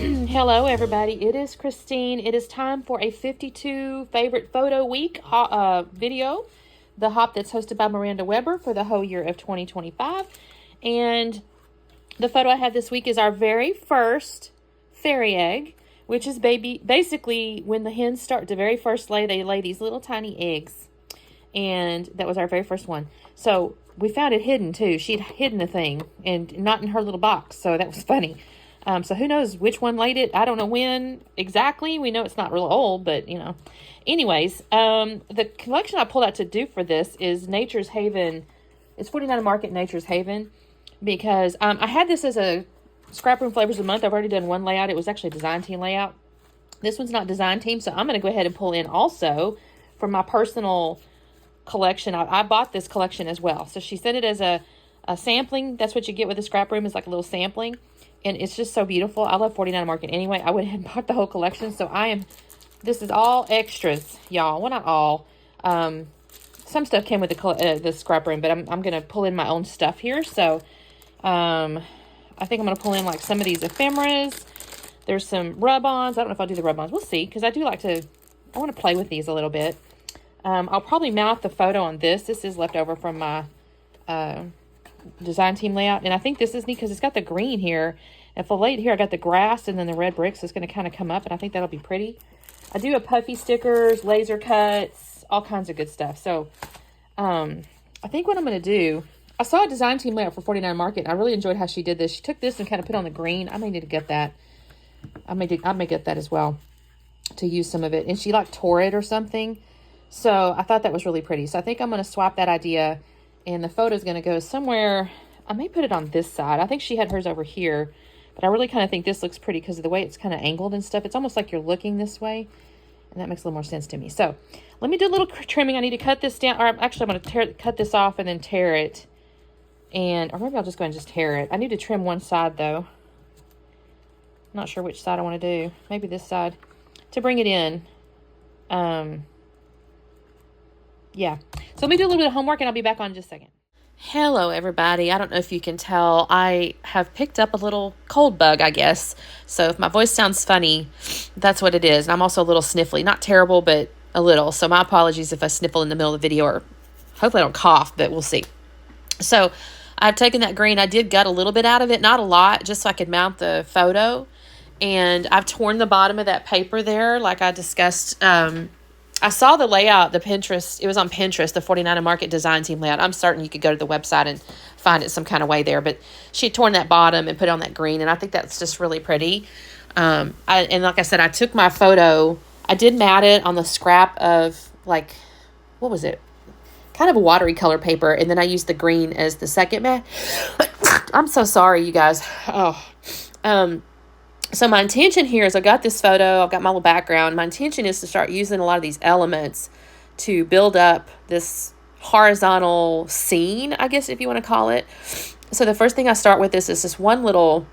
Hello, everybody. It is Christine. It is time for a 52 favorite photo week video. The hop that's hosted by Miranda Weber for the whole year of 2025. And the photo I have this week is our very first fairy egg, which is basically when the hens start to very first lay, they lay these little tiny eggs. And that was our very first one. So we found it hidden too. She'd hidden the thing and not in her little box. So that was funny. So who knows which one laid it? I don't know when exactly. We know it's not real old, but you know. Anyways, the collection I pulled out to do for this is Nature's Haven. It's 49 Market Nature's Haven because I had this as a Scrap Room Flavors of the Month. I've already done one layout. It was actually a design team layout. This one's not design team, so I'm going to go ahead and pull in also for my personal collection. I bought this collection as well. So she sent it as a sampling. That's what you get with the Scrap Room, is like a little sampling. And it's just so beautiful. I love 49 Market anyway. I went ahead and bought the whole collection. So this is all extras, y'all. Well, not all. Some stuff came with the Scrap Room, but I'm going to pull in my own stuff here. So I think I'm going to pull in like some of these ephemeras. There's some rub-ons. I don't know if I'll do the rub-ons. We'll see, because I want to play with these a little bit. I'll probably mount the photo on this. This is left over from my design team layout, and I think this is neat because it's got the green here. If I lay it here, I got the grass and then the red bricks. So it's going to kind of come up, and I think that'll be pretty. I do have puffy stickers, laser cuts, all kinds of good stuff. So I think what I'm going to do, I saw a design team layout for 49 Market, and I really enjoyed how she did this. She took this and kind of put on the green. I may need to get that. I may get that as well to use some of it. And she like tore it or something. So I thought that was really pretty. So I think I'm going to swap that idea, and the photo is going to go somewhere. I may put it on this side. I think she had hers over here, but I really kind of think this looks pretty because of the way it's kind of angled and stuff. It's almost like you're looking this way, and that makes a little more sense to me. So let me do a little trimming. I need to cut this down, or actually I'm going to cut this off and then tear it. Or maybe I'll just go and just tear it. I need to trim one side though. I'm not sure which side I want to do. Maybe this side to bring it in. Yeah. So let me do a little bit of homework and I'll be back on in just a second. Hello, everybody. I don't know if you can tell. I have picked up a little cold bug, I guess. So if my voice sounds funny, that's what it is. And I'm also a little sniffly. Not terrible, but a little. So my apologies if I sniffle in the middle of the video, or hopefully I don't cough, but we'll see. So I've taken that green. I did gut a little bit out of it. Not a lot, just so I could mount the photo. And I've torn the bottom of that paper there like I discussed. I saw the layout, the Pinterest. It was on Pinterest, the 49 Market design team layout. I'm certain you could go to the website and find it some kind of way there. But she had torn that bottom and put it on that green, and I think that's just really pretty. And like I said, I took my photo. I did mat it on the scrap of, like, what was it? Kind of a watery color paper, and then I used the green as the second mat. I'm so sorry, you guys. So my intention here is I've got this photo, I've got my little background. My intention is to start using a lot of these elements to build up this horizontal scene, I guess, if you want to call it. So the first thing I start with is this one little,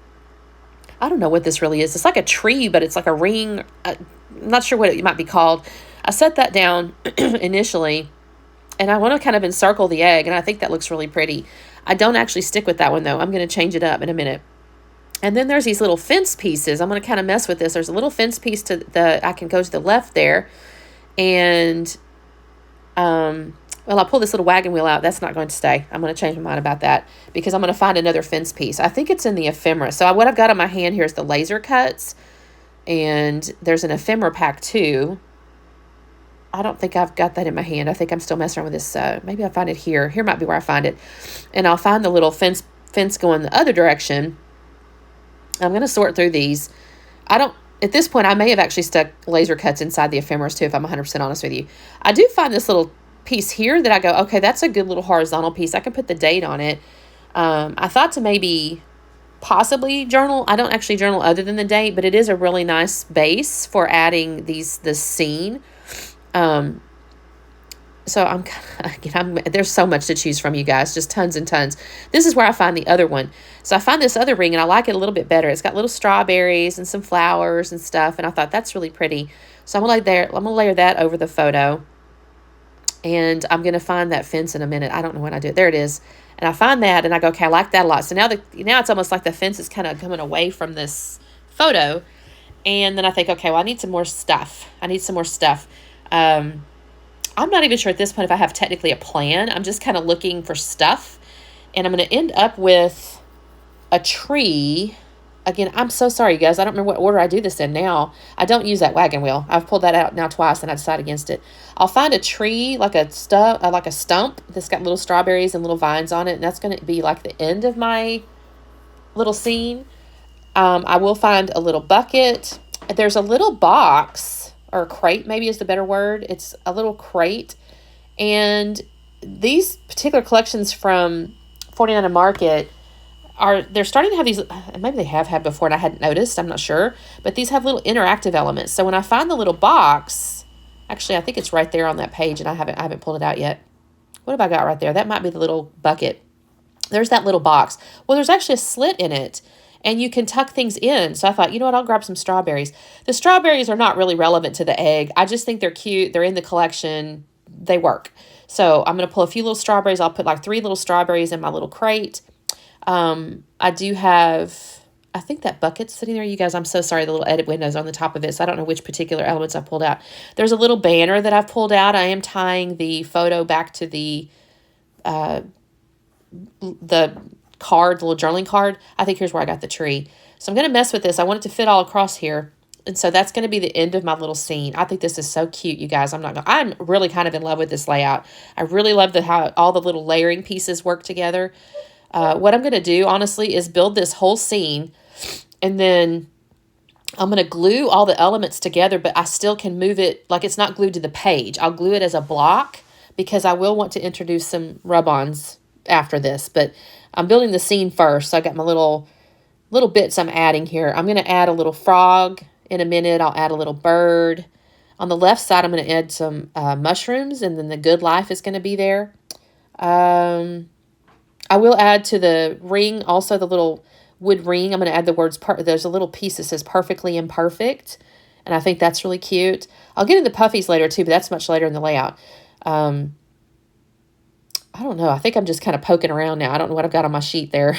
I don't know what this really is. It's like a tree, but it's like a ring. I'm not sure what it might be called. I set that down initially, and I want to kind of encircle the egg, and I think that looks really pretty. I don't actually stick with that one, though. I'm going to change it up in a minute. And then there's these little fence pieces. I'm going to kind of mess with this. There's a little fence piece I can go to the left there. And, well, I'll pull this little wagon wheel out. That's not going to stay. I'm going to change my mind about that because I'm going to find another fence piece. I think it's in the ephemera. So what I've got on my hand here is the laser cuts. And there's an ephemera pack too. I don't think I've got that in my hand. I think I'm still messing around with this. Maybe I'll find it here. Here might be where I find it. And I'll find the little fence going the other direction. I'm going to sort through these. At this point, I may have actually stuck laser cuts inside the ephemeras too, if I'm 100% honest with you. I do find this little piece here that I go, okay, that's a good little horizontal piece. I can put the date on it. I thought to maybe possibly journal. I don't actually journal other than the date, but it is a really nice base for adding this scene. So there's so much to choose from, you guys, just tons and tons. This is where I find the other one. So I find this other ring, and I like it a little bit better. It's got little strawberries and some flowers and stuff, and I thought that's really pretty. So I'm gonna layer that over the photo, and I'm gonna find that fence in a minute. I don't know when I do it. There it is. And I find that, and I go, okay, I like that a lot. So now it's almost like the fence is kind of coming away from this photo. And then I think, okay, well, I need some more stuff. I'm not even sure at this point if I have technically a plan. I'm just kind of looking for stuff. And I'm going to end up with a tree. Again, I'm so sorry, you guys. I don't remember what order I do this in now. I don't use that wagon wheel. I've pulled that out now twice, and I decided against it. I'll find a tree, like a stump that's got little strawberries and little vines on it, and that's going to be like the end of my little scene. I will find a little bucket. There's a little box, or crate maybe is the better word. It's a little crate. And these particular collections from 49 and Market they're starting to have these, maybe they have had before and I hadn't noticed, I'm not sure, but these have little interactive elements. So when I find the little box, actually I think it's right there on that page and I haven't pulled it out yet. What have I got right there? That might be the little bucket. There's that little box. Well, there's actually a slit in it and you can tuck things in. So I thought, you know what, I'll grab some strawberries. The strawberries are not really relevant to the egg. I just think they're cute. They're in the collection. They work. So I'm going to pull a few little strawberries. I'll put like 3 little strawberries in my little crate. I do have, I think that bucket's sitting there. You guys, I'm so sorry. The little edit window's on the top of it. So I don't know which particular elements I pulled out. There's a little banner that I've pulled out. I am tying the photo back to the card, the little journaling card. I think here's where I got the tree. So I'm going to mess with this. I want it to fit all across here. And so that's going to be the end of my little scene. I think this is so cute, you guys. I'm really kind of in love with this layout. I really love how all the little layering pieces work together. What I'm going to do, honestly, is build this whole scene, and then I'm going to glue all the elements together, but I still can move it, like it's not glued to the page. I'll glue it as a block because I will want to introduce some rub-ons after this, but I'm building the scene first. So I got my little bits I'm adding here. I'm going to add a little frog in a minute. I'll add a little bird. On the left side, I'm going to add some mushrooms, and then the good life is going to be there. I will add to the ring also the little wood ring. I'm going to add the words, there's a little piece that says perfectly imperfect. And I think that's really cute. I'll get into puffies later too, but that's much later in the layout. I don't know. I think I'm just kind of poking around now. I don't know what I've got on my sheet there.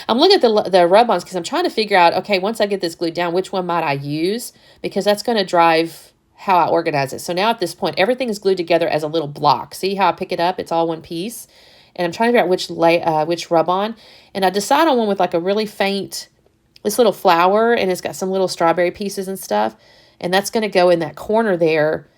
I'm looking at the rub-ons because I'm trying to figure out, okay, once I get this glued down, which one might I use? Because that's going to drive how I organize it. So now at this point, everything is glued together as a little block. See how I pick it up? It's all one piece. And I'm trying to figure out which rub-on. And I decide on one with like a really faint, this little flower, and it's got some little strawberry pieces and stuff. And that's going to go in that corner there.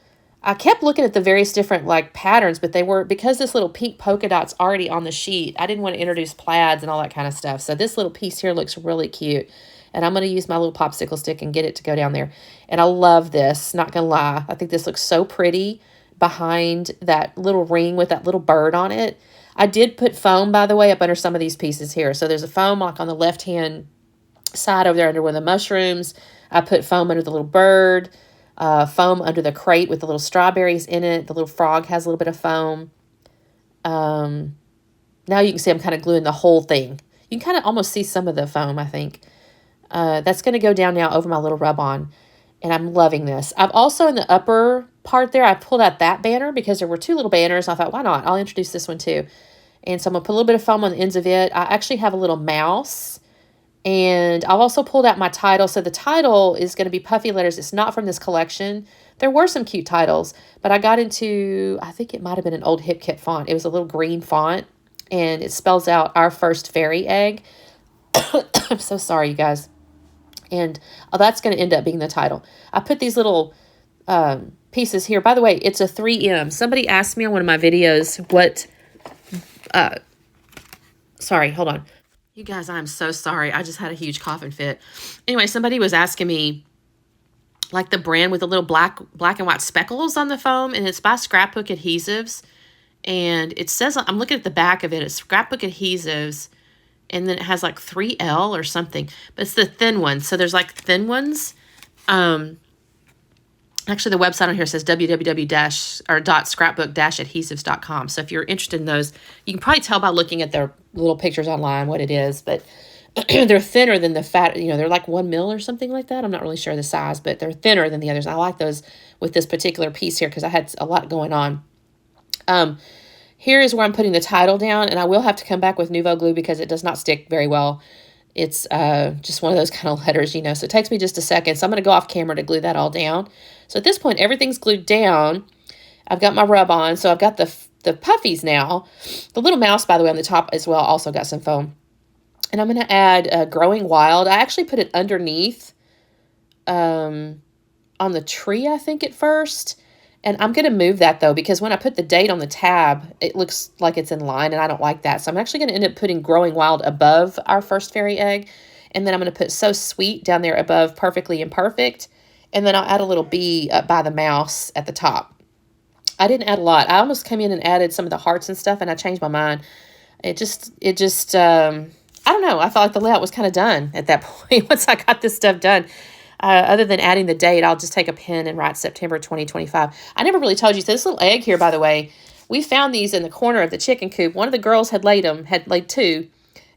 I kept looking at the various different like patterns, but because this little pink polka dot's already on the sheet, I didn't want to introduce plaids and all that kind of stuff. So this little piece here looks really cute. And I'm going to use my little popsicle stick and get it to go down there. And I love this, not going to lie. I think this looks so pretty behind that little ring with that little bird on it. I did put foam, by the way, up under some of these pieces here. So there's a foam like on the left-hand side over there under one of the mushrooms. I put foam under the little bird, foam under the crate with the little strawberries in it. The little frog has a little bit of foam. Now you can see I'm kind of gluing the whole thing. You can kind of almost see some of the foam, I think. That's going to go down now over my little rub-on. And I'm loving this. I've also, in the upper part there, I pulled out that banner because there were 2 little banners. I thought, why not? I'll introduce this one too. And so I'm going to put a little bit of foam on the ends of it. I actually have a little mouse. And I've also pulled out my title. So the title is going to be puffy letters. It's not from this collection. There were some cute titles, but I got into, I think it might have been an old Hip Kit font. It was a little green font, and it spells out our first fairy egg. I'm so sorry, you guys. And that's going to end up being the title. I put these little pieces here. By the way, it's a 3M. Somebody asked me on one of my videos sorry, hold on. You guys, I'm so sorry. I just had a huge coughing fit. Anyway, somebody was asking me, like the brand with the little black and white speckles on the foam, and it's by Scrapbook Adhesives. And it says, I'm looking at the back of it, it's Scrapbook Adhesives, and then it has like 3L or something, but it's the thin ones. So there's like thin ones. Actually, the website on here says www.scrapbook-adhesives.com. So if you're interested in those, you can probably tell by looking at their little pictures online what it is. But they're thinner than the fat, they're like 1 mil or something like that. I'm not really sure the size, but they're thinner than the others. I like those with this particular piece here because I had a lot going on. Here is where I'm putting the title down, and I will have to come back with Nuvo glue because it does not stick very well. It's just one of those kind of letters, you know, so it takes me just a second. So I'm going to go off camera to glue that all down. So at this point, everything's glued down. I've got my rub on, so I've got the puffies now. The little mouse, by the way, on the top as well also got some foam. And I'm going to add Growing Wild. I actually put it underneath on the tree, I think, at first. And I'm going to move that, though, because when I put the date on the tab, it looks like it's in line, and I don't like that. So I'm actually going to end up putting Growing Wild above our first fairy egg. And then I'm going to put So Sweet down there above Perfectly Imperfect. And then I'll add a little bee up by the mouse at the top. I didn't add a lot. I almost came in and added some of the hearts and stuff, and I changed my mind. It just, I don't know. I felt like the layout was kind of done at that point once I got this stuff done. Other than adding the date, I'll just take a pen and write September 2025. I never really told you. So this little egg here, by the way, we found these in the corner of the chicken coop. One of the girls had laid 2,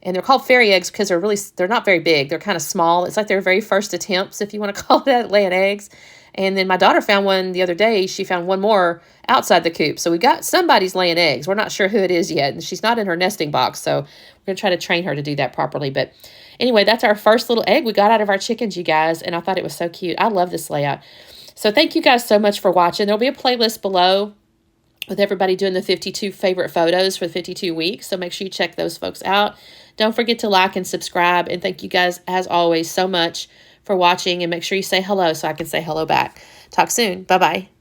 and they're called fairy eggs because they're not very big. They're kind of small. It's like their very first attempts, if you want to call it that, laying eggs. And then my daughter found one the other day. She found one more outside the coop. So we got somebody's laying eggs. We're not sure who it is yet. And she's not in her nesting box. So we're going to try to train her to do that properly. But anyway, that's our first little egg we got out of our chickens, you guys. And I thought it was so cute. I love this layout. So thank you guys so much for watching. There'll be a playlist below with everybody doing the 52 favorite photos for 52 weeks. So make sure you check those folks out. Don't forget to like and subscribe. And thank you guys, as always, so much for watching. And make sure you say hello so I can say hello back. Talk soon. Bye-bye.